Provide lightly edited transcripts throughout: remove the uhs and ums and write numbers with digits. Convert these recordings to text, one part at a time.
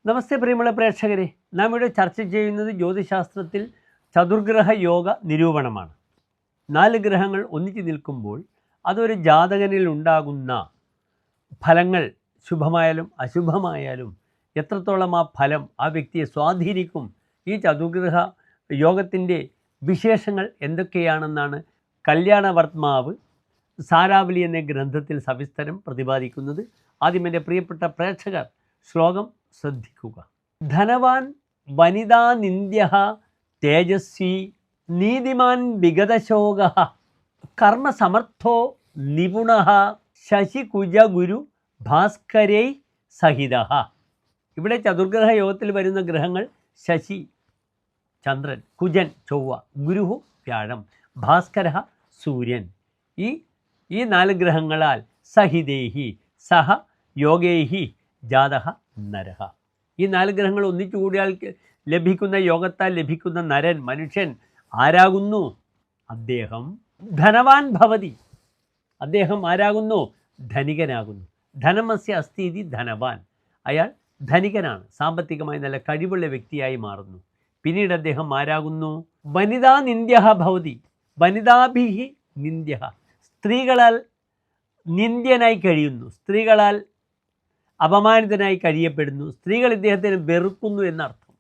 നമസ്തേ പ്രിയമുള്ള പ്രേക്ഷകരെ, നാം ഇവിടെ ചർച്ച ചെയ്യുന്നത് ജ്യോതിശാസ്ത്രത്തിൽ ചതുർഗ്രഹ യോഗ നിരൂപണമാണ്. 4 ഗ്രഹങ്ങൾ ഒന്നിച്ചു നിൽക്കുമ്പോൾ അതൊരു ജാതകനിൽ ഉണ്ടാകുന്ന ഫലങ്ങൾ ശുഭമായാലും അശുഭമായാലും എത്രത്തോളം ആ ഫലം ആ വ്യക്തിയെ സ്വാധീനിക്കും, ഈ ചതുർഗ്രഹ യോഗത്തിൻ്റെ വിശേഷങ്ങൾ എന്തൊക്കെയാണെന്നാണ് കല്യാണവർമാവ് സാരാവലി എന്ന ഗ്രന്ഥത്തിൽ സവിസ്തരം പ്രതിപാദിക്കുന്നത്. ആദ്യം എൻ്റെ പ്രിയപ്പെട്ട പ്രേക്ഷകർ ശ്ലോകം ശ്രദ്ധിക്കുക. ധനവാൻ വനിതാ നിന്ദ്യ തേജസ്വി നീതിമാൻ വിഗതശോക കർമ്മസമർത്ഥോ നിപുണ ശശികുജ ഗുരു ഭാസ്കരൈ സഹിത. ഇവിടെ ചതുർഗ്രഹ യോഗത്തിൽ വരുന്ന ഗ്രഹങ്ങൾ ശശി ചന്ദ്രൻ, കുജൻ ചൊവ്വ, ഗുരു വ്യാഴം, ഭാസ്കര സൂര്യൻ. ഈ 4 ഗ്രഹങ്ങളാൽ സഹിതേഹി സഹ യോഗേഹി ജാതഃ നരഹ. ഈ 4 ഗ്രഹങ്ങൾ ഒന്നിച്ചു കൂടിയാൽ ലഭിക്കുന്ന യോഗത്താൽ ലഭിക്കുന്ന നരൻ, മനുഷ്യൻ ആരാകുന്നു? അദ്ദേഹം ധനവാൻ ഭവതി. അദ്ദേഹം ആരാകുന്നു? ധനികനാകുന്നു. ധനമസ്യ അസ്തി ഇതി ധനവാൻ. അയാൾ ധനികനാണ്, സാമ്പത്തികമായി നല്ല കഴിവുള്ള വ്യക്തിയായി മാറുന്നു. പിന്നീട് അദ്ദേഹം ആരാകുന്നു? വനിതാ നിന്ദ്യ ഭവതി. വനിതാഭിഹി നിന്ദ്യ. സ്ത്രീകളാൽ നിന്ദ്യനായി കഴിയുന്നു, സ്ത്രീകളാൽ അപമാനിതനായി കഴിയപ്പെടുന്നു. സ്ത്രീകൾ ഇദ്ദേഹത്തിന് വെറുക്കുന്നു എന്നർത്ഥം.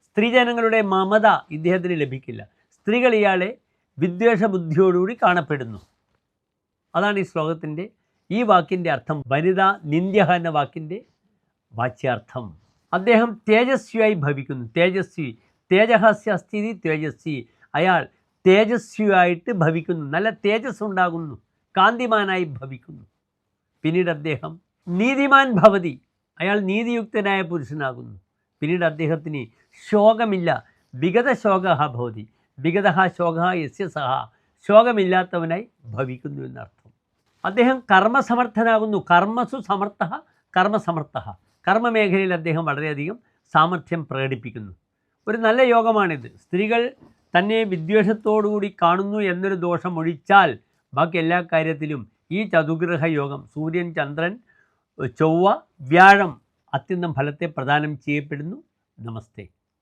സ്ത്രീജനങ്ങളുടെ മമത ഇദ്ദേഹത്തിന് ലഭിക്കില്ല. സ്ത്രീകൾ ഇയാളെ വിദ്വേഷ ബുദ്ധിയോടുകൂടി കാണപ്പെടുന്നു. അതാണ് ഈ ശ്ലോകത്തിൻ്റെ ഈ വാക്കിൻ്റെ അർത്ഥം. വനിതാ നിന്ദ്യ എന്ന വാക്കിൻ്റെ വാച്യാർത്ഥം. അദ്ദേഹം തേജസ്വിയായി ഭവിക്കുന്നു. തേജസ്വി, തേജഹസ്യ അസ്ഥിതി തേജസ്വി. അയാൾ തേജസ്വിയായിട്ട് ഭവിക്കുന്നു, നല്ല തേജസ് ഉണ്ടാകുന്നു, കാന്തിമാനായി ഭവിക്കുന്നു. പിന്നീട് അദ്ദേഹം നീതിമാൻ ഭവതി. അയാൾ നീതിയുക്തനായ പുരുഷനാകുന്നു. പിന്നീട് അദ്ദേഹത്തിന് ശോകമില്ല. വിഗത ശോക ഭവതി. വിഗത ശോക യസ്യ സഹ. ശോകമില്ലാത്തവനായി ഭവിക്കുന്നു എന്നർത്ഥം. അദ്ദേഹം കർമ്മസമർത്ഥനാകുന്നു. കർമ്മസു സമർത്ഥ കർമ്മസമർത്ഥ. കർമ്മമേഖലയിൽ അദ്ദേഹം വളരെയധികം സാമർഥ്യം പ്രകടിപ്പിക്കുന്നു. ഒരു നല്ല യോഗമാണിത്. സ്ത്രീകൾ തന്നെ വിദ്വേഷത്തോടുകൂടി കാണുന്നു എന്നൊരു ദോഷം ഒഴിച്ചാൽ ബാക്കി എല്ലാ കാര്യത്തിലും ഈ ചതുർഗ്രഹ യോഗം, സൂര്യൻ, ചന്ദ്രൻ, ചൊവ്വ, വ്യാഴം അത്യന്തം ഫലത്തെ പ്രദാനം ചെയ്യപ്പെടുന്നു. നമസ്തേ.